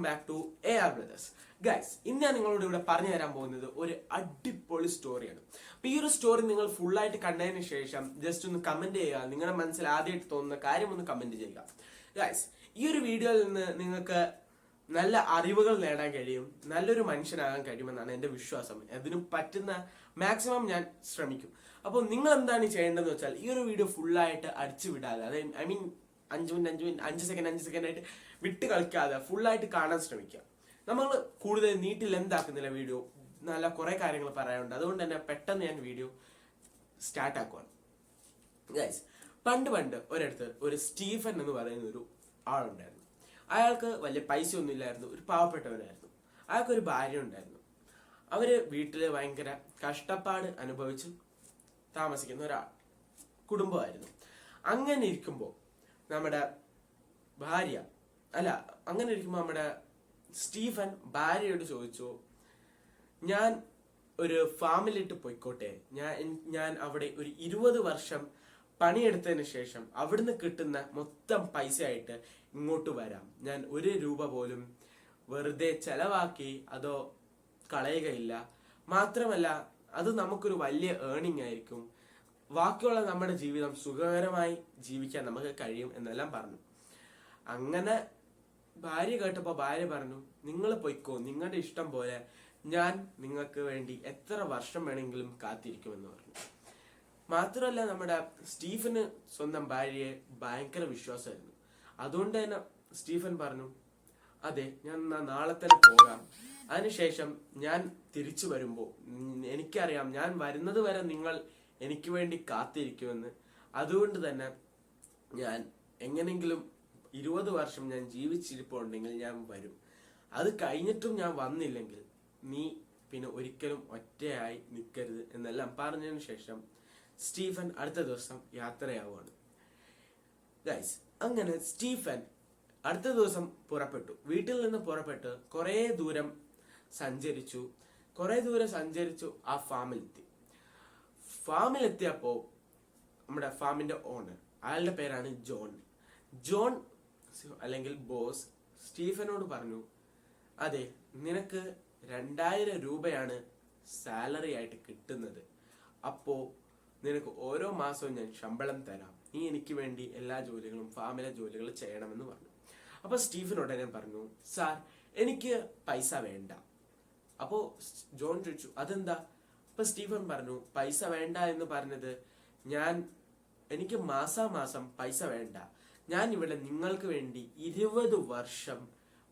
Back to AR brothers. Guys, ഇന്ന് ഞാൻ നിങ്ങളോട് ഇവിടെ പറഞ്ഞു തരാൻ പോകുന്നത് ഒരു അടിപൊളി സ്റ്റോറിയാണ്. അപ്പൊ ഈ ഒരു സ്റ്റോറി നിങ്ങൾ ഫുള്ളായിട്ട് കണ്ടതിന് ശേഷം ജസ്റ്റ് ഒന്ന് കമന്റ് ചെയ്യുക. നിങ്ങളുടെ മനസ്സിൽ ആദ്യമായിട്ട് തോന്നുന്ന കാര്യം ഒന്ന് കമന്റ് ചെയ്യുക. ഗൈസ്, ഈ ഒരു വീഡിയോയിൽ നിന്ന് നിങ്ങൾക്ക് നല്ല അറിവുകൾ നേടാൻ കഴിയും, നല്ലൊരു മനുഷ്യനാകാൻ കഴിയുമെന്നാണ് എൻ്റെ വിശ്വാസം. അതിന് പറ്റുന്ന മാക്സിമം ഞാൻ ശ്രമിക്കും. അപ്പോൾ നിങ്ങൾ എന്താണ് ചെയ്യേണ്ടതെന്ന് വെച്ചാൽ ഈ ഒരു വീഡിയോ ഫുള്ളായിട്ട് അടിച്ചു വിടാതെ, അതായത് ഐ മീൻ 5 സെക്കൻഡ് ആയിട്ട് വിട്ട് കളിക്കാതെ ഫുള്ളായിട്ട് കാണാൻ ശ്രമിക്കുക. നമ്മൾ കൂടുതൽ നീട്ടിൽ എന്താക്കുന്നില്ല വീഡിയോ, നല്ല കുറെ കാര്യങ്ങൾ പറയാനുണ്ട്. അതുകൊണ്ട് തന്നെ പെട്ടെന്ന് ഞാൻ വീഡിയോ സ്റ്റാർട്ട് ആക്കുവാണ്. ഗൈസ്, പണ്ട് ഒരിടത്ത് ഒരു സ്റ്റീഫൻ എന്ന് പറയുന്ന ഒരു ആളുണ്ടായിരുന്നു. അയാൾക്ക് വലിയ പൈസ ഒന്നും ഇല്ലായിരുന്നു, ഒരു പാവപ്പെട്ടവനായിരുന്നു. അയാൾക്കൊരു ഭാര്യ ഉണ്ടായിരുന്നു. അവര് വീട്ടില് ഭയങ്കര കഷ്ടപ്പാട് അനുഭവിച്ച് താമസിക്കുന്ന കുടുംബമായിരുന്നു. അങ്ങനെ ഇരിക്കുമ്പോൾ നമ്മുടെ സ്റ്റീഫൻ ഭാര്യയോട് ചോദിച്ചു, ഞാൻ ഒരു ഫാമിലിട്ട് പോയിക്കോട്ടെ, ഞാൻ അവിടെ ഒരു 20 വർഷം പണിയെടുത്തതിന് ശേഷം അവിടുന്ന് കിട്ടുന്ന മൊത്തം പൈസ ആയിട്ട് ഇങ്ങോട്ട് വരാം. ഞാൻ 1 രൂപ പോലും വെറുതെ ചെലവാക്കി അതോ കളയുകയില്ല. മാത്രമല്ല അത് നമുക്കൊരു വലിയ ഏർണിംഗ് ആയിരിക്കും. ബാക്കിയുള്ള നമ്മുടെ ജീവിതം സുഖകരമായി ജീവിക്കാൻ നമുക്ക് കഴിയും എന്നെല്ലാം പറഞ്ഞു. അങ്ങനെ ഭാര്യ കേട്ടപ്പോൾ ഭാര്യ പറഞ്ഞു, നിങ്ങൾ പൊയ്ക്കോ, നിങ്ങളുടെ ഇഷ്ടം പോലെ, ഞാൻ നിങ്ങൾക്ക് വേണ്ടി എത്ര വർഷം വേണമെങ്കിലും കാത്തിരിക്കുമെന്ന് പറഞ്ഞു. മാത്രമല്ല നമ്മുടെ സ്റ്റീഫന് സ്വന്തം ഭാര്യയെ ഭയങ്കര വിശ്വാസമായിരുന്നു. അതുകൊണ്ട് തന്നെ സ്റ്റീഫൻ പറഞ്ഞു, അതെ, ഞാൻ നാളെ തന്നെ പോകാം. അതിനുശേഷം ഞാൻ തിരിച്ചു വരുമ്പോൾ എനിക്കറിയാം ഞാൻ വരുന്നത് വരെ നിങ്ങൾ എനിക്ക് വേണ്ടി കാത്തിരിക്കുമെന്ന്. അതുകൊണ്ട് തന്നെ ഞാൻ എങ്ങനെങ്കിലും 20 വർഷം ഞാൻ ജീവിച്ചിരിപ്പുണ്ടെങ്കിൽ ഞാൻ വരും. അത് കഴിഞ്ഞിട്ടും ഞാൻ വന്നില്ലെങ്കിൽ നീ പിന്നെ ഒരിക്കലും ഒറ്റയായി നിൽക്കരുത് എന്നെല്ലാം പറഞ്ഞതിന് ശേഷം സ്റ്റീഫൻ അടുത്ത ദിവസം യാത്രയാവുകയാണ്. ഗൈസ്, അങ്ങനെ സ്റ്റീഫൻ അടുത്ത ദിവസം പുറപ്പെട്ടു. വീട്ടിൽ നിന്ന് പുറപ്പെട്ട് കുറേ ദൂരം സഞ്ചരിച്ചു. ആ ഫാമിലെത്തിയപ്പോ നമ്മുടെ ഫാമിന്റെ ഓണർ, അയാളുടെ പേരാണ് ജോൺ അല്ലെങ്കിൽ ബോസ്, സ്റ്റീഫനോട് പറഞ്ഞു, അതെ, നിനക്ക് 2000 രൂപയാണ് സാലറി ആയിട്ട് കിട്ടുന്നത്. അപ്പോ നിനക്ക് ഓരോ മാസവും ഞാൻ ശമ്പളം തരാം. നീ എനിക്ക് വേണ്ടി എല്ലാ ജോലികളും ഫാമിലെ ജോലികൾ ചെയ്യണമെന്ന് പറഞ്ഞു. അപ്പൊ സ്റ്റീഫൻ ഉടനെ പറഞ്ഞു, സാർ, എനിക്ക് പൈസ വേണ്ട. അപ്പോ ജോൺ ചോദിച്ചു, അതെന്താ? അപ്പൊ സ്റ്റീഫൻ പറഞ്ഞു, പൈസ വേണ്ട എന്ന് പറഞ്ഞത് എനിക്ക് മാസാമാസം പൈസ വേണ്ട. ഞാൻ ഇവിടെ നിങ്ങൾക്ക് വേണ്ടി 20 വർഷം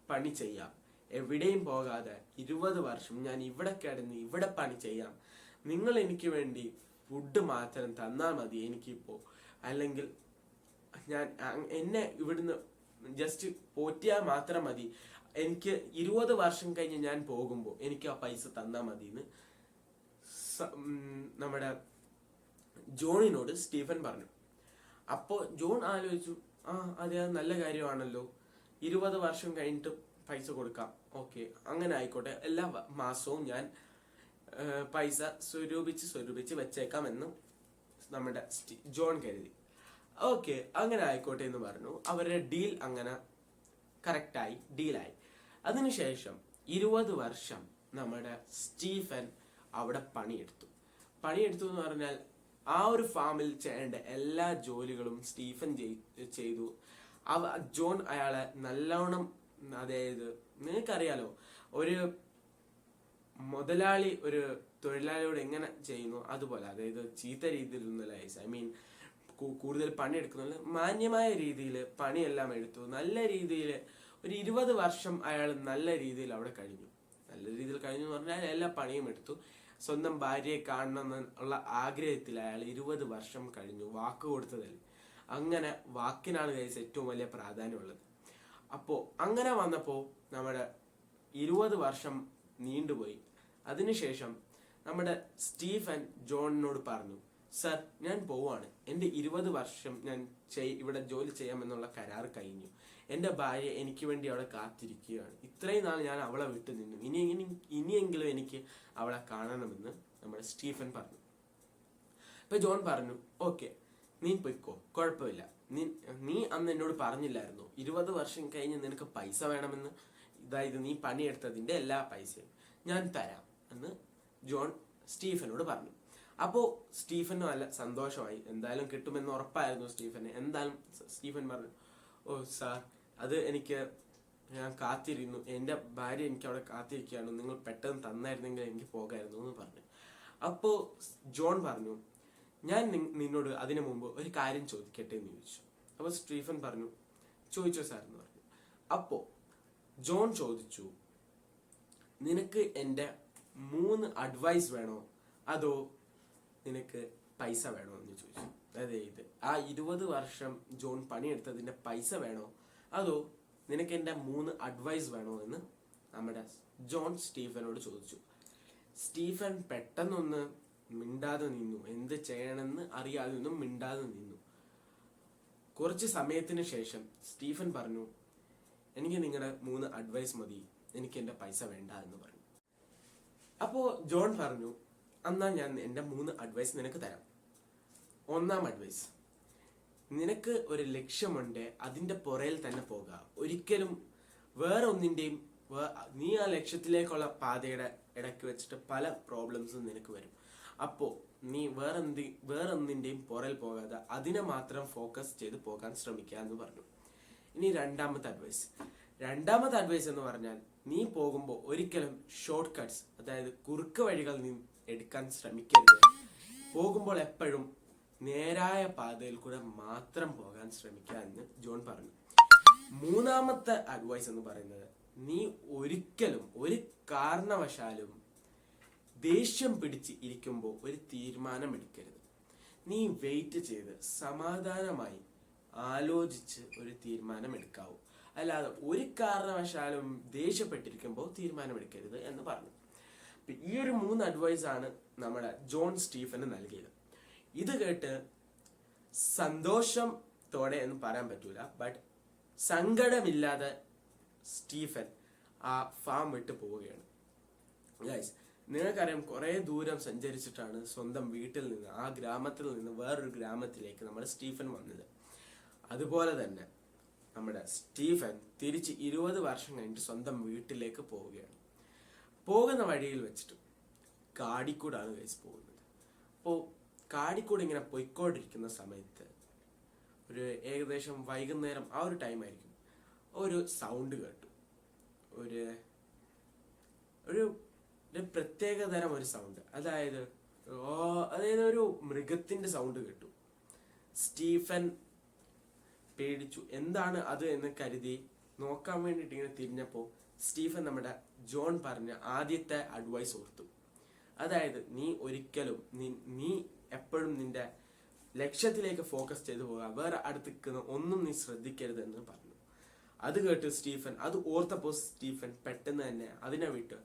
പണി ചെയ്യാം. എവിടെയും പോകാതെ 20 വർഷം ഞാൻ ഇവിടെ കിടന്ന് ഇവിടെ പണി ചെയ്യാം. നിങ്ങൾ എനിക്ക് വേണ്ടി ഫുഡ് മാത്രം തന്നാൽ മതി എനിക്കിപ്പോ. അല്ലെങ്കിൽ എന്നെ ഇവിടുന്ന് ജസ്റ്റ് പോറ്റിയാൽ മാത്രം മതി. എനിക്ക് 20 വർഷം കഴിഞ്ഞ് ഞാൻ പോകുമ്പോൾ എനിക്ക് ആ പൈസ തന്നാൽ മതി എന്ന് നമ്മുടെ ജോണിനോട് സ്റ്റീഫൻ പറഞ്ഞു. അപ്പോ ജോൺ ആലോചിച്ചു, അതെ, നല്ല കാര്യമാണല്ലോ, 20 വർഷം കഴിഞ്ഞിട്ട് പൈസ കൊടുക്കാം. ഓക്കെ, അങ്ങനെ ആയിക്കോട്ടെ, എല്ലാ മാസവും ഞാൻ പൈസ സ്വരൂപിച്ച് വെച്ചേക്കാം എന്ന് നമ്മുടെ ജോൺ കരുതി. ഓക്കെ, അങ്ങനെ ആയിക്കോട്ടെ എന്ന് പറഞ്ഞു. അവരുടെ ഡീൽ അങ്ങനെ കറക്റ്റായി ഡീലായി. അതിനുശേഷം 20 വർഷം നമ്മുടെ സ്റ്റീഫൻ അവിടെ പണിയെടുത്തു എന്ന് പറഞ്ഞാൽ ആ ഒരു ഫാമിൽ ചെയ്യേണ്ട എല്ലാ ജോലികളും സ്റ്റീഫൻ ചെയ്തു. ജോൺ അയാളെ നല്ലോണം, അതായത് നിങ്ങൾക്കറിയാലോ, ഒരു മുതലാളി ഒരു തൊഴിലാളിയോട് എങ്ങനെ ചെയ്യുന്നു അതുപോലെ, അതായത് ചീത്ത രീതിയിലൊന്നുമല്ല, ഐ മീൻ കൂടുതൽ പണിയെടുക്കുന്ന മാന്യമായ രീതിയിൽ പണിയെല്ലാം എടുത്തു. നല്ല രീതിയിൽ ഒരു 20 വർഷം അയാൾ നല്ല രീതിയിൽ അവിടെ കഴിഞ്ഞു. നല്ല രീതിയിൽ കഴിഞ്ഞു എന്ന് പറഞ്ഞാൽ എല്ലാ പണിയും എടുത്തു. സ്വന്തം ഭാര്യയെ കാണണമെന്നുള്ള ആഗ്രഹത്തിൽ അയാൾ 20 വർഷം കഴിഞ്ഞു. വാക്ക് കൊടുത്തതല്ലേ. അങ്ങനെ വാക്കിനാണ് ഗൈസ് ഏറ്റവും വലിയ പ്രാധാന്യമുള്ളത്. അപ്പോ അങ്ങനെ വന്നപ്പോ നമ്മുടെ 20 വർഷം നീണ്ടുപോയി. അതിനുശേഷം നമ്മുടെ സ്റ്റീഫൻ ജോണിനോട് പറഞ്ഞു, സർ, ഞാൻ പോവാണ്. എൻ്റെ 20 വർഷം ഞാൻ ഇവിടെ ജോലി ചെയ്യാമെന്നുള്ള കരാർ കഴിഞ്ഞു. എൻ്റെ ഭാര്യ എനിക്ക് വേണ്ടി അവിടെ കാത്തിരിക്കുകയാണ്. ഇത്രയും നാൾ ഞാൻ അവളെ വിട്ടു നിന്നു. ഇനിയെങ്കിലും എനിക്ക് അവളെ കാണണമെന്ന് നമ്മുടെ സ്റ്റീഫൻ പറഞ്ഞു. അപ്പൊ ജോൺ പറഞ്ഞു, ഓക്കെ, നീ പൊയ്ക്കോ, കുഴപ്പമില്ല. നീ അന്ന് എന്നോട് പറഞ്ഞില്ലായിരുന്നു 20 വർഷം കഴിഞ്ഞ് നിനക്ക് പൈസ വേണമെന്ന്? അതായത് നീ പണിയെടുത്തതിന്റെ എല്ലാ പൈസയും ഞാൻ തരാം എന്ന് ജോൺ സ്റ്റീഫനോട് പറഞ്ഞു. അപ്പോ സ്റ്റീഫന് നല്ല സന്തോഷമായി, എന്തായാലും കിട്ടുമെന്ന് ഉറപ്പായിരുന്നു സ്റ്റീഫന്. എന്തായാലും സ്റ്റീഫൻ പറഞ്ഞു, ഓ സാർ, അത് ഞാൻ കാത്തിരുന്നു, എൻ്റെ ഭാര്യ എനിക്ക് അവിടെ കാത്തിരിക്കുകയാണ്, നിങ്ങൾ പെട്ടെന്ന് തന്നായിരുന്നെങ്കിൽ എനിക്ക് പോകായിരുന്നു എന്ന് പറഞ്ഞു. അപ്പോ ജോൺ പറഞ്ഞു, ഞാൻ നിന്നോട് അതിനു മുമ്പ് ഒരു കാര്യം ചോദിക്കട്ടെ എന്ന് ചോദിച്ചു. അപ്പൊ സ്റ്റീഫൻ പറഞ്ഞു, ചോദിച്ചോ സാർ എന്ന് പറഞ്ഞു. അപ്പോ ജോൺ ചോദിച്ചു, നിനക്ക് എൻ്റെ 3 അഡ്വൈസ് വേണോ അതോ നിനക്ക് പൈസ വേണോ എന്ന് ചോദിച്ചു. അതായത് ആ 20 വർഷം ജോൺ പണിയെടുത്തതിന്റെ പൈസ വേണോ അതോ നിനക്ക് എൻ്റെ 3 അഡ്വൈസ് വേണോ എന്ന് നമ്മുടെ ജോൺ സ്റ്റീഫനോട് ചോദിച്ചു. സ്റ്റീഫൻ പെട്ടെന്നൊന്ന് മിണ്ടാതെ നിന്നു, എന്ത് ചെയ്യണമെന്ന് അറിയാതെ ഒന്നും മിണ്ടാതെ നിന്നു. കുറച്ച് സമയത്തിന് ശേഷം സ്റ്റീഫൻ പറഞ്ഞു, എനിക്ക് നിങ്ങളുടെ 3 അഡ്വൈസ് മതി, എനിക്ക് എൻ്റെ പൈസ വേണ്ട എന്ന് പറഞ്ഞു. അപ്പോ ജോൺ പറഞ്ഞു, എന്നാൽ ഞാൻ എൻ്റെ 3 അഡ്വൈസ് നിനക്ക് തരാം. 1-ാം അഡ്വൈസ്, നിനക്ക് ഒരു ലക്ഷ്യമുണ്ട്, അതിന്റെ പുറയിൽ തന്നെ പോകുക. ഒരിക്കലും വേറെ ഒന്നിന്റെയും നീ ആ ലക്ഷ്യത്തിലേക്കുള്ള പാതയുടെ ഇടയ്ക്ക് വെച്ചിട്ട് പല പ്രോബ്ലംസും നിനക്ക് വരും. അപ്പോ നീ വേറൊന്നിന്റെയും പുറയിൽ പോകാതെ അതിനെ മാത്രം ഫോക്കസ് ചെയ്ത് പോകാൻ ശ്രമിക്കുക എന്ന് പറഞ്ഞു. ഇനി 2-ാമത്തെ അഡ്വൈസ് എന്ന് പറഞ്ഞാൽ, നീ പോകുമ്പോൾ ഒരിക്കലും ഷോർട്ട് കട്ട്സ്, അതായത് കുറുക്ക് വഴികൾ നീ എടുക്കാൻ ശ്രമിക്കരുത്. പോകുമ്പോൾ എപ്പോഴും നേരായ പാതയിൽ കൂടെ മാത്രം പോകാൻ ശ്രമിക്കുക എന്ന് ജോൺ പറഞ്ഞു. 3-ാമത്തെ അഡ്വൈസ് എന്ന് പറയുന്നത്, നീ ഒരിക്കലും ഒരു കാരണവശാലും ദേഷ്യം പിടിച്ച് ഇരിക്കുമ്പോൾ ഒരു തീരുമാനം എടുക്കരുത്. നീ വെയിറ്റ് ചെയ്ത് സമാധാനമായി ആലോചിച്ച് ഒരു തീരുമാനം എടുക്കാവൂ, അല്ലാതെ ഒരു കാരണവശാലും ദേഷ്യപ്പെട്ടിരിക്കുമ്പോൾ തീരുമാനമെടുക്കരുത് എന്ന് പറഞ്ഞു. ഈ ഒരു 3 അഡ്വൈസ് ആണ് നമ്മുടെ ജോൺ സ്റ്റീഫന് നൽകിയത്. ഇത് കേട്ട് സന്തോഷത്തോടെ എന്ന് പറയാൻ പറ്റൂല, ബട്ട് സങ്കടമില്ലാതെ സ്റ്റീഫൻ ആ ഫാം വിട്ട് പോവുകയാണ്. ഗൈസ്, നിങ്ങൾക്കറിയാം, കുറെ ദൂരം സഞ്ചരിച്ചിട്ടാണ് സ്വന്തം വീട്ടിൽ നിന്ന്, ആ ഗ്രാമത്തിൽ നിന്ന് വേറൊരു ഗ്രാമത്തിലേക്ക് നമ്മുടെ സ്റ്റീഫൻ വന്നത്. അതുപോലെ തന്നെ നമ്മുടെ സ്റ്റീഫൻ തിരിച്ച് 20 വർഷം കഴിഞ്ഞിട്ട് സ്വന്തം വീട്ടിലേക്ക് പോവുകയാണ്. പോകുന്ന വഴിയിൽ വെച്ചിട്ട് കാടിക്കൂടാണ് ഗൈസ് പോകുന്നത്. അപ്പോൾ കാടിക്കൂടെ ഇങ്ങനെ പൊയ്ക്കൊണ്ടിരിക്കുന്ന സമയത്ത് ഒരു ഏകദേശം വൈകുന്നേരം ആ ഒരു ടൈം ആയിരിക്കും, ഒരു സൗണ്ട് കേട്ടു. ഒരു ഒരു പ്രത്യേക തരം ഒരു സൗണ്ട്, അതായത് ഒരു മൃഗത്തിന്റെ സൗണ്ട് കേട്ടു. സ്റ്റീഫൻ പേടിച്ചു, എന്താണ് അത് എന്ന് കരുതി നോക്കാൻ വേണ്ടിയിട്ട് ഇങ്ങനെ തിരിഞ്ഞപ്പോ സ്റ്റീഫൻ നമ്മുടെ ജോൺ പറഞ്ഞ ആദ്യത്തെ അഡ്വൈസ് ഓർത്തു. അതായത് നീ എപ്പോഴും നിന്റെ ലക്ഷ്യത്തിലേക്ക് ഫോക്കസ് ചെയ്തു പോവുക, വേറെ അടുത്തിരിക്കുന്ന ഒന്നും നീ ശ്രദ്ധിക്കരുത് എന്ന് പറഞ്ഞു. അത് കേട്ട് അത് ഓർത്തപ്പോ സ്റ്റീഫൻ പെട്ടെന്ന് തന്നെ അതിനെ വിട്ട്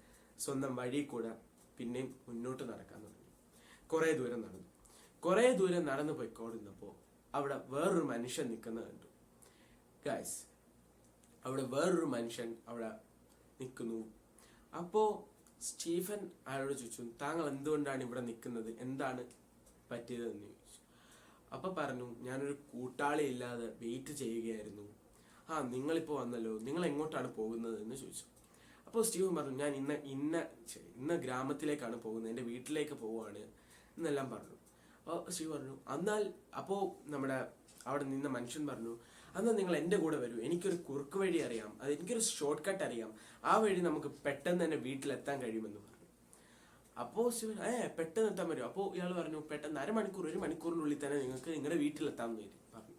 സ്വന്തം വഴി കൂടെ പിന്നെയും മുന്നോട്ട് നടക്കാൻ തുടങ്ങി. കുറെ ദൂരം നടന്നു പോയിക്കൊണ്ടിരുന്നപ്പോ അവിടെ വേറൊരു മനുഷ്യൻ നിൽക്കുന്നത് കണ്ടു. ഗൈസ്, അവിടെ വേറൊരു മനുഷ്യൻ അവിടെ നിൽക്കുന്നു. അപ്പോ സ്റ്റീഫൻ അയാളോട് ചോദിച്ചു, താങ്കൾ എന്തുകൊണ്ടാണ് ഇവിടെ നിൽക്കുന്നത്, എന്താണ് പറ്റിയതെന്ന് ചോദിച്ചു. അപ്പൊ പറഞ്ഞു, ഞാനൊരു കൂട്ടാളി ഇല്ലാതെ വെയിറ്റ് ചെയ്യുകയായിരുന്നു. നിങ്ങളിപ്പോ വന്നല്ലോ, നിങ്ങൾ എങ്ങോട്ടാണ് പോകുന്നത് എന്ന് ചോദിച്ചു. അപ്പോൾ സ്റ്റീഫൻ പറഞ്ഞു, ഞാൻ ഇന്ന ഗ്രാമത്തിലേക്കാണ് പോകുന്നത്, എൻ്റെ വീട്ടിലേക്ക് പോവുകയാണ് എന്നെല്ലാം പറഞ്ഞു. അപ്പോൾ സ്റ്റീവ് പറഞ്ഞു, അപ്പോ നമ്മുടെ അവിടെ നിന്ന മനുഷ്യൻ പറഞ്ഞു, എന്നാൽ നിങ്ങൾ എൻ്റെ കൂടെ വരൂ, എനിക്കൊരു കുറുക്ക് വഴി അറിയാം, എനിക്കൊരു ഷോർട്ട് കട്ട് അറിയാം, ആ വഴി നമുക്ക് പെട്ടെന്ന് തന്നെ വീട്ടിലെത്താൻ കഴിയുമെന്ന് പറഞ്ഞു. അപ്പോൾ സ്റ്റീവൻ പെട്ടെന്ന് എത്താൻ പറ്റും. അപ്പോൾ ഇയാൾ പറഞ്ഞു, പെട്ടെന്ന് 1 മണിക്കൂറിനുള്ളിൽ തന്നെ നിങ്ങൾക്ക് നിങ്ങളുടെ വീട്ടിലെത്താമെന്ന് പറഞ്ഞു.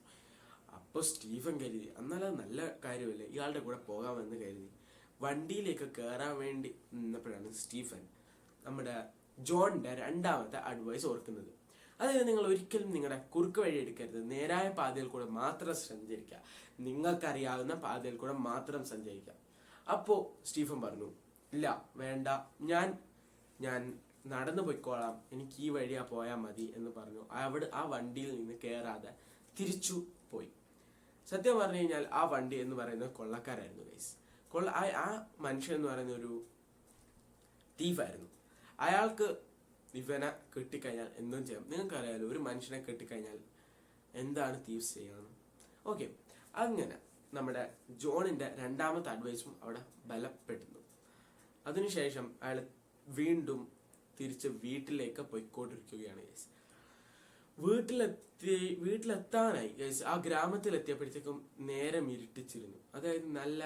അപ്പോൾ സ്റ്റീഫൻ കരുതി, എന്നാലത് നല്ല കാര്യമല്ലേ, ഇയാളുടെ കൂടെ പോകാമെന്ന് കരുതി വണ്ടിയിലേക്ക് കയറാൻ വേണ്ടി നിന്നപ്പോഴാണ് സ്റ്റീഫൻ നമ്മുടെ ജോണിന്റെ 2-ാമത്തെ അഡ്വൈസ് ഓർക്കുന്നത്. അതായത്, നിങ്ങൾ ഒരിക്കലും നിങ്ങളുടെ കുറുക്ക് വഴി എടുക്കരുത്, നേരായ പാതയിൽ കൂടെ മാത്രം സഞ്ചരിക്കുക, നിങ്ങൾക്കറിയാവുന്ന പാതയിൽ കൂടെ മാത്രം സഞ്ചരിക്കുക. അപ്പോ സ്റ്റീഫൻ പറഞ്ഞു, ഇല്ല വേണ്ട, ഞാൻ നടന്നു പോയിക്കോളാം, എനിക്ക് ഈ വഴിയാ പോയാൽ മതി എന്ന് പറഞ്ഞു. ആ വണ്ടിയിൽ നിന്ന് കയറാതെ തിരിച്ചു പോയി. സത്യം പറഞ്ഞു കഴിഞ്ഞാൽ ആ വണ്ടി എന്ന് പറയുന്നത് കൊള്ളക്കാരായിരുന്നു ഗൈസ്. ആ മനുഷ്യൻ എന്ന് പറയുന്ന ഒരു തീഫായിരുന്നു. അയാൾക്ക് ഇവനെ കെട്ടിക്കഴിഞ്ഞാൽ എന്തും ചെയ്യാം. നിങ്ങൾക്കറിയാലോ, ഒരു മനുഷ്യനെ കെട്ടിക്കഴിഞ്ഞാൽ എന്താണ് തീവ്സ് ചെയ്യാന്ന്. ഓക്കെ, അങ്ങനെ നമ്മുടെ ജോണിന്റെ രണ്ടാമത്തെ അഡ്വൈസും അവിടെ ബലപ്പെടുന്നു. അതിനുശേഷം അയാൾ വീണ്ടും തിരിച്ച് വീട്ടിലേക്ക് പോയിക്കൊണ്ടിരിക്കുകയാണ് ഗൈസ്. വീട്ടിലെത്താനായി ഗൈസ്. ആ ഗ്രാമത്തിലെത്തിയപ്പോഴത്തേക്കും നേരം ഇരുട്ടിച്ചിരുന്നു. അതായത് നല്ല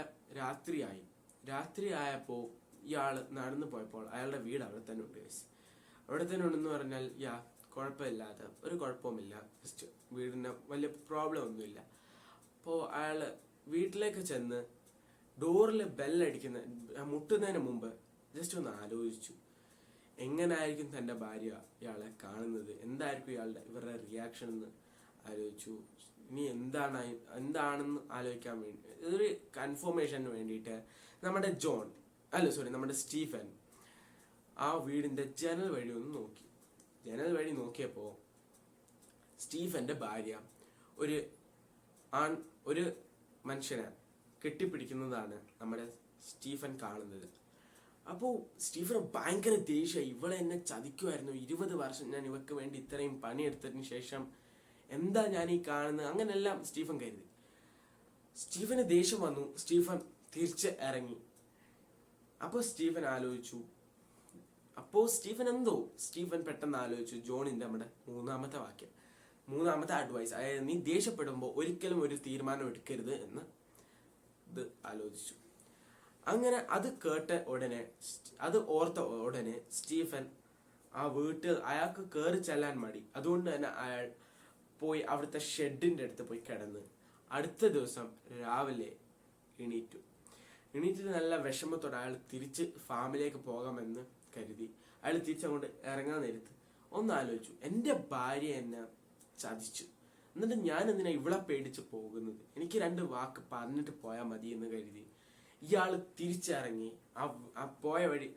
രാത്രിയായപ്പോൾ ഇയാൾ നടന്നു പോയപ്പോൾ അയാളുടെ വീട് അവിടെ തന്നെ ഉണ്ട് ഗൈസ്. അവിടെ തന്നെ ഉണ്ടെന്ന് പറഞ്ഞാൽ കുഴപ്പമില്ലാതെ ഒരു കുഴപ്പവുമില്ല, ജസ്റ്റ് വീടിന് വലിയ പ്രോബ്ലം ഒന്നുമില്ല. അപ്പോൾ അയാൾ വീട്ടിലേക്ക് ചെന്ന് ഡോറിൽ മുട്ടുന്നതിന് മുമ്പ് ജസ്റ്റ് ഒന്ന് ആലോചിച്ചു, എങ്ങനായിരിക്കും തൻ്റെ ഭാര്യ ഇയാളെ കാണുന്നത്, എന്തായിരിക്കും ഇവരുടെ റിയാക്ഷൻ എന്ന് ആലോചിച്ചു. ഇനി എന്താണെന്ന് ആലോചിക്കാൻ വേണ്ടി ഒരു കൺഫർമേഷന് വേണ്ടിയിട്ട് നമ്മുടെ സ്റ്റീഫൻ ആ വീടിന്റെ ജനൽ വഴി ഒന്ന് നോക്കി. ജനൽ വഴി നോക്കിയപ്പോൾ സ്റ്റീഫന്റെ ഭാര്യ ഒരു മനുഷ്യനെ കെട്ടിപ്പിടിക്കുന്നതാണ് നമ്മുടെ സ്റ്റീഫൻ കാണുന്നത്. അപ്പോൾ സ്റ്റീഫന് ഭയങ്കര ദേഷ്യം. ഇവളെ എന്നെ ചതിക്കുമായിരുന്നു, 20 വർഷം ഞാൻ ഇവക്ക് വേണ്ടി ഇത്രയും പണിയെടുത്തതിന് ശേഷം എന്താ ഞാൻ ഈ കാണുന്നത്, അങ്ങനെല്ലാം സ്റ്റീഫൻ കരുതി. സ്റ്റീഫന് ദേഷ്യം വന്നു. സ്റ്റീഫൻ തിരിച്ച് ഇറങ്ങി. അപ്പോൾ സ്റ്റീഫൻ പെട്ടെന്ന് ആലോചിച്ചു ജോണിന്റെ നമ്മുടെ മൂന്നാമത്തെ അഡ്വൈസ്, അതായത് നീ ദേഷ്യപ്പെടുമ്പോൾ ഒരിക്കലും ഒരു തീരുമാനം എടുക്കരുത് എന്ന് ഇത് ആലോചിച്ചു. അങ്ങനെ അത് ഓർത്ത ഉടനെ സ്റ്റീഫൻ ആ വീട്ടിൽ അയാൾക്ക് കയറി ചെല്ലാൻ മടി. അതുകൊണ്ട് തന്നെ അയാൾ പോയി അവിടുത്തെ ഷെഡിന്റെ അടുത്ത് പോയി കിടന്ന് അടുത്ത ദിവസം രാവിലെ എണീറ്റിട്ട് നല്ല വിഷമത്തോടെ അയാൾ തിരിച്ച് ഫാമിലേക്ക് പോകാമെന്ന് കരുതി അയാൾ തിരിച്ചങ്ങോട്ട് ഇറങ്ങാൻ നേരത്ത് ഒന്നാലോചിച്ചു, എൻ്റെ ഭാര്യ എന്നെ ചതിച്ചു, എന്നിട്ട് ഞാൻ എന്തിനാ ഇവളെ പേടിച്ച് പോകുന്നത്, എനിക്ക് 2 വാക്ക് പറഞ്ഞിട്ട് പോയാൽ മതി എന്ന് കരുതി ഇയാൾ തിരിച്ചിറങ്ങി. ആ പോയ വഴി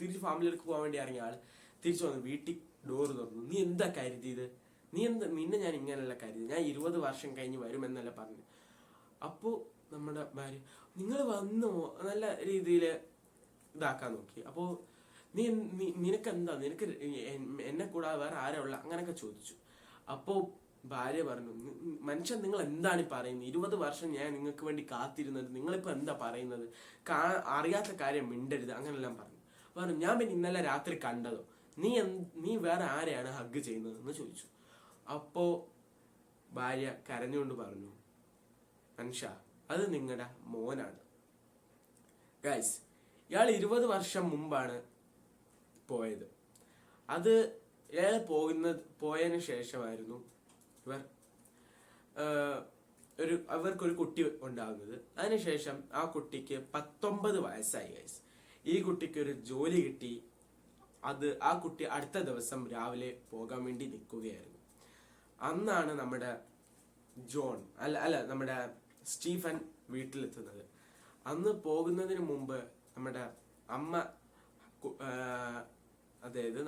തിരിച്ച് ഫാമിലിയിലേക്ക് പോകാൻ വേണ്ടി ഇറങ്ങിയ ആൾ തിരിച്ചു വന്നു വീട്ടിൽ ഡോറ് തുറന്നു. നീ എന്താ കരുതിയത്, നിന്നെ ഞാൻ ഇങ്ങനെയല്ല കരുതി, ഞാൻ 20 വർഷം കഴിഞ്ഞ് വരുമെന്നല്ല പറഞ്ഞു. അപ്പോൾ നമ്മുടെ ഭാര്യ, നിങ്ങൾ വന്നോ, നല്ല രീതിയിൽ ഇതാക്കാൻ നോക്കി. അപ്പോൾ നിനക്കെന്താ, നിനക്ക് എന്നെ കൂടാതെ വേറെ ആരാ ഉള്ള, അങ്ങനെയൊക്കെ ചോദിച്ചു. അപ്പോൾ ഭാര്യ പറഞ്ഞു, മനുഷ്യൻ നിങ്ങൾ എന്താണ് ഈ പറയുന്നത്, 20 വർഷം ഞാൻ നിങ്ങൾക്ക് വേണ്ടി കാത്തിരുന്നത്, നിങ്ങളിപ്പോൾ എന്താ പറയുന്നത്, അറിയാത്ത കാര്യം മിണ്ടരുത്, അങ്ങനെല്ലാം പറഞ്ഞു. ഞാൻ പിന്നെ ഇന്നലെ രാത്രി കണ്ടതോ, നീ വേറെ ആരെയാണ് ഹഗ് ചെയ്യുന്നത് എന്ന് ചോദിച്ചു. അപ്പോ ഭാര്യ കരഞ്ഞുകൊണ്ട് പറഞ്ഞു, മനുഷ്യ, അത് നിങ്ങളുടെ മോനാണ്. ഗൈസ്, ഇയാൾ 20 വർഷം മുമ്പാണ് പോയത്. അത് ഇയാൾ പോയതിനു ശേഷമായിരുന്നു അവർക്കൊരു കുട്ടി ഉണ്ടാകുന്നത്. അതിനുശേഷം ആ കുട്ടിക്ക് 19 വയസ്സായി ഗൈസ്. ഈ കുട്ടിക്ക് ഒരു ജോലി കിട്ടി. ആ കുട്ടി അടുത്ത ദിവസം രാവിലെ പോകാൻ വേണ്ടി നിൽക്കുകയായിരുന്നു. അന്നാണ് നമ്മുടെ നമ്മുടെ സ്റ്റീഫൻ വീട്ടിലെത്തുന്നത്. അന്ന് പോകുന്നതിന് മുമ്പ് നമ്മുടെ അമ്മ, അതായത്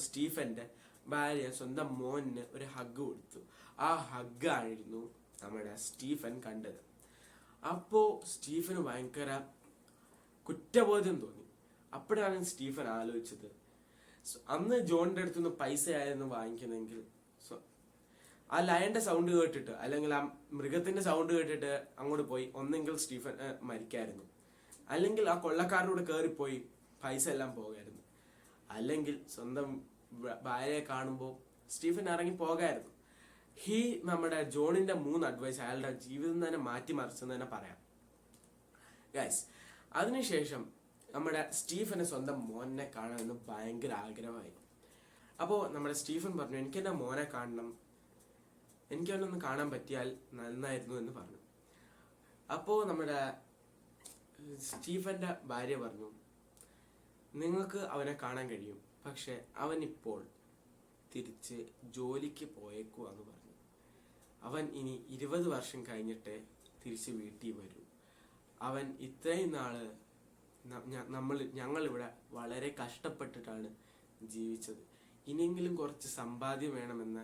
സ്റ്റീഫന്റെ ഭാര്യ സ്വന്തം മോന് ഒരു ഹഗ് കൊടുത്തു. ആ ഹഗ്ഗായിരുന്നു നമ്മുടെ സ്റ്റീഫൻ കണ്ടത്. അപ്പോ സ്റ്റീഫന് ഭയങ്കര കുറ്റബോധം തോന്നി. അപ്പോഴാണ് സ്റ്റീഫൻ ആലോചിച്ചത്, അന്ന് ജോണിന്റെ അടുത്തുനിന്ന് പൈസ ആയിരുന്നു വാങ്ങിക്കുന്നെങ്കിൽ ആ ലയന്റെ സൗണ്ട് കേട്ടിട്ട് അല്ലെങ്കിൽ ആ മൃഗത്തിന്റെ സൗണ്ട് കേട്ടിട്ട് അങ്ങോട്ട് പോയി ഒന്നെങ്കിൽ സ്റ്റീഫൻ മരിക്കായിരുന്നു, അല്ലെങ്കിൽ ആ കൊള്ളക്കാരനോട് കയറിപ്പോയി പൈസ എല്ലാം പോകായിരുന്നു, അല്ലെങ്കിൽ സ്വന്തം ഭാര്യയെ കാണുമ്പോൾ സ്റ്റീഫൻ ഇറങ്ങി പോകായിരുന്നു. നമ്മുടെ ജോണിന്റെ 3 അഡ്വൈസ് അയാളുടെ ജീവിതം തന്നെ മാറ്റിമറിച്ചെന്ന് തന്നെ പറയാം ഗൈസ്. അതിനുശേഷം നമ്മുടെ സ്റ്റീഫന് സ്വന്തം മോനെ കാണാമെന്ന് ഭയങ്കര ആഗ്രഹമായി. അപ്പോൾ നമ്മുടെ സ്റ്റീഫൻ പറഞ്ഞു, എനിക്കെൻ്റെ മോനെ കാണണം, എനിക്കവനൊന്ന് കാണാൻ പറ്റിയാൽ നന്നായിരുന്നു എന്ന് പറഞ്ഞു. അപ്പോൾ നമ്മുടെ സ്റ്റീഫന്റെ ഭാര്യ പറഞ്ഞു, നിങ്ങൾക്ക് അവനെ കാണാൻ കഴിയും, പക്ഷെ അവനിപ്പോൾ തിരിച്ച് ജോലിക്ക് പോയേക്കുവാന്ന് പറഞ്ഞു. അവൻ ഇനി 20 വർഷം കഴിഞ്ഞിട്ടേ തിരിച്ച് വീട്ടിൽ വരൂ. അവൻ ഇത്രയും നാള് ഞങ്ങളിവിടെ വളരെ കഷ്ടപ്പെട്ടിട്ടാണ് ജീവിച്ചത്. ഇനിയെങ്കിലും കുറച്ച് സമ്പാദ്യം വേണമെന്ന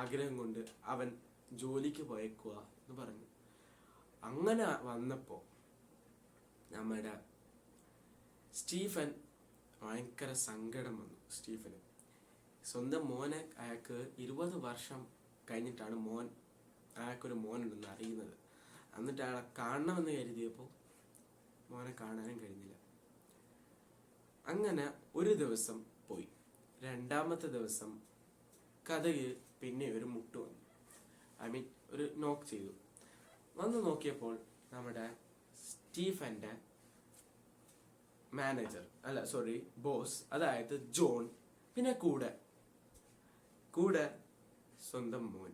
ആഗ്രഹം കൊണ്ട് അവൻ ജോലിക്ക് പോയേക്കുക എന്ന് പറഞ്ഞു. അങ്ങനെ വന്നപ്പോ നമ്മുടെ സ്റ്റീഫൻ ഭയങ്കര സങ്കടം വന്നു. സ്റ്റീഫന് സ്വന്തം മോനെ അയാൾക്ക് 20 വർഷം കഴിഞ്ഞിട്ടാണ് മോൻ അയാൾക്കൊരു മോനുണ്ടെന്ന് അറിയുന്നത്. എന്നിട്ട് അയാളെ കാണണമെന്ന് കരുതിയപ്പോൾ മോനെ കാണാനും കഴിഞ്ഞില്ല. അങ്ങനെ ഒരു ദിവസം പോയി. രണ്ടാമത്തെ ദിവസം കഥക് പിന്നെ ഒരു മുട്ട് വന്നു. ഒരു നോക്ക് ചെയ്തു. വന്ന് നോക്കിയപ്പോൾ നമ്മുടെ സ്റ്റീഫന്റെ ബോസ്, അതായത് ജോൺ, പിന്നെ കൂടെ സ്വന്തം മോൻ.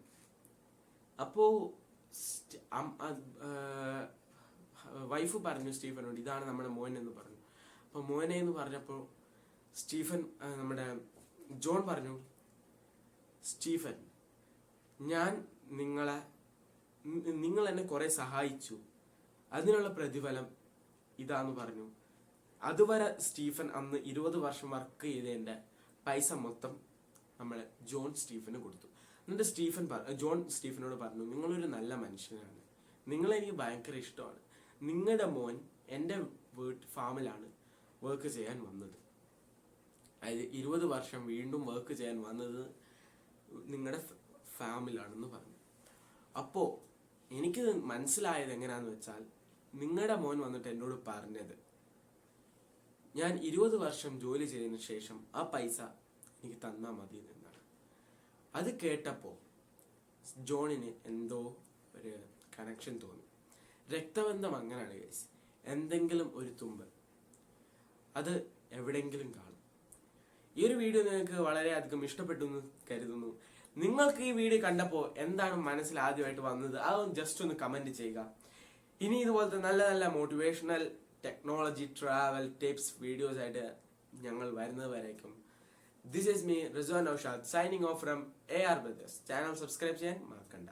അപ്പോ വൈഫ് പറഞ്ഞു സ്റ്റീഫനോട്, ഇതാണ് നമ്മുടെ മോൻ എന്ന് പറഞ്ഞു. അപ്പൊ മോനെ എന്ന് പറഞ്ഞപ്പോൾ നമ്മുടെ ജോൺ പറഞ്ഞു, സ്റ്റീഫൻ, നിങ്ങൾ എന്നെ കുറെ സഹായിച്ചു, അതിനുള്ള പ്രതിഫലം ഇതാന്ന് പറഞ്ഞു. അതുവരെ സ്റ്റീഫൻ അന്ന് 20 വർഷം വർക്ക് ചെയ്തതിന്റെ പൈസ മൊത്തം നമ്മളെ ജോൺ സ്റ്റീഫന് കൊടുത്തു. എന്നിട്ട് ജോൺ സ്റ്റീഫനോട് പറഞ്ഞു, നിങ്ങളൊരു നല്ല മനുഷ്യനാണ്, നിങ്ങളെനിക്ക് ഭയങ്കര ഇഷ്ടമാണ്. നിങ്ങളുടെ മോൻ എൻ്റെ ഫാമിലാണ് വർക്ക് ചെയ്യാൻ വന്നത്. അതായത് 20 വർഷം വീണ്ടും വർക്ക് ചെയ്യാൻ വന്നത് നിങ്ങളുടെ ഫാമിലാണെന്ന് പറഞ്ഞു. അപ്പോ എനിക്ക് മനസ്സിലായത് എങ്ങനെയാന്ന് വെച്ചാൽ, നിങ്ങളുടെ മോൻ വന്നിട്ട് എന്നോട് പറഞ്ഞത്, ഞാൻ 20 വർഷം ജോലി ചെയ്തതിനു ശേഷം ആ പൈസ എനിക്ക് തന്നാ മതി എന്നാണ്. അത് കേട്ടപ്പോ ജോണിന് എന്തോ ഒരു കണക്ഷൻ തോന്നി. രക്തബന്ധം അങ്ങനെയാണ് ഗൈസ്. എന്തെങ്കിലും ഒരു തുമ്പ് അത് എവിടെയെങ്കിലും കാണും. ഈ ഒരു വീഡിയോ നിങ്ങൾക്ക് വളരെയധികം ഇഷ്ടപ്പെട്ടു എന്ന് കരുതുന്നു. നിങ്ങൾക്ക് ഈ വീഡിയോ കണ്ടപ്പോൾ എന്താണ് മനസ്സിൽ ആദ്യമായിട്ട് വന്നത്, അതൊന്ന് ജസ്റ്റ് ഒന്ന് കമന്റ് ചെയ്യുക. ഇനി ഇതുപോലത്തെ നല്ല നല്ല motivational technology travel tips videos ആയിട്ട് ഞങ്ങൾ വരുന്നത് വരേക്കും. This is me Rizwan Naushad signing off from AR Brothers. Channel subscribe ചെയ്യാൻ മറക്കണ്ട.